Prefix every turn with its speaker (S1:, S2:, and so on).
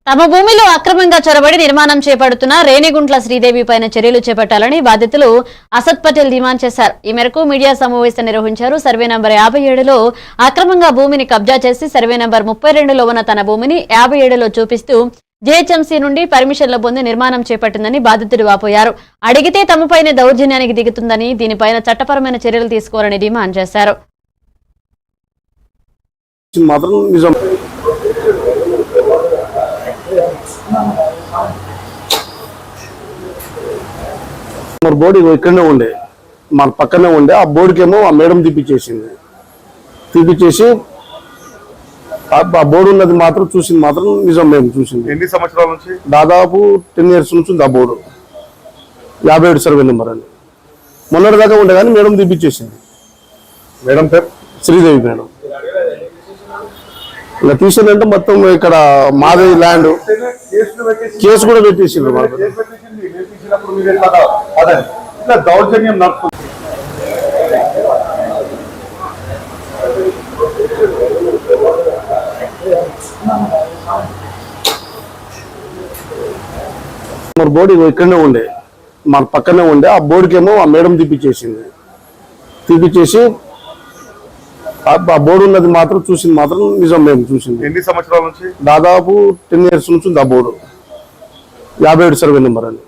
S1: తమ భూమిలో అక్రమంగా చొరబడి నిర్మాణం చేపడుతున్న రేణిగుంట్ల శ్రీదేవి పైన చర్యలు చేపట్టాలని బాధితులు అసద్ పటేల్ డిమాండ్ చేశారు. ఈ మేరకు మీడియా సమావేశం నిర్వహించారు. సర్వే నంబర్ 57లో అక్రమంగా భూమిని కబ్జా చేసి సర్వే నంబర్ 32లో ఉన్న తన భూమిని 57లో చూపిస్తూ జీహెచ్ఎంసీ నుండి పర్మిషన్లు పొంది నిర్మాణం చేపట్టిందని బాధితుడు వాపోయారు. అడిగితే తమపైనే దౌర్జన్యానికి దిగుతుందని, దీనిపైన చట్టపరమైన చర్యలు తీసుకోవాలని డిమాండ్ చేశారు.
S2: మరి బోర్డు ఇక్కడనే ఉండే, మన పక్కనే ఉండే. ఆ బోర్డుకేమో ఆ మేడం తీపిచ్చేసి ఆ బోర్డు ఉన్నది మాత్రం చూసింది మాత్రం నిజం. మేము చూసింది
S3: ఎన్ని సంవత్సరాల నుంచి?
S2: దాదాపు 10 years నుంచి ఉంది ఆ బోర్డు. 57 సర్వే నెంబర్ అని మొన్నటి దాకా ఉండే, కానీ మేడం తీపిచ్చేసింది.
S3: మేడం పేరు
S2: శ్రీదేవి మేడం. ఇలా తీసిందంటే మొత్తం ఇక్కడ మాది ల్యాండ్ కేసు కూడా పెట్టేసింది.
S3: దౌర్జన్యం నడుస్తుంది.
S2: మరి బోర్డు ఇక్కడనే ఉండే, మన పక్కనే ఉండే. ఆ బోర్డుకేమో ఆ మేడం తీపిచ్చేసి ఆ బోర్డు ఉన్నది మాత్రం చూసింది మాత్రం నిజం. మేము చూసింది
S3: ఎన్ని సంవత్సరాల నుంచి?
S2: దాదాపు 10 years నుంచి ఉంది ఆ బోర్డు. 57 సర్వే నెంబర్ అని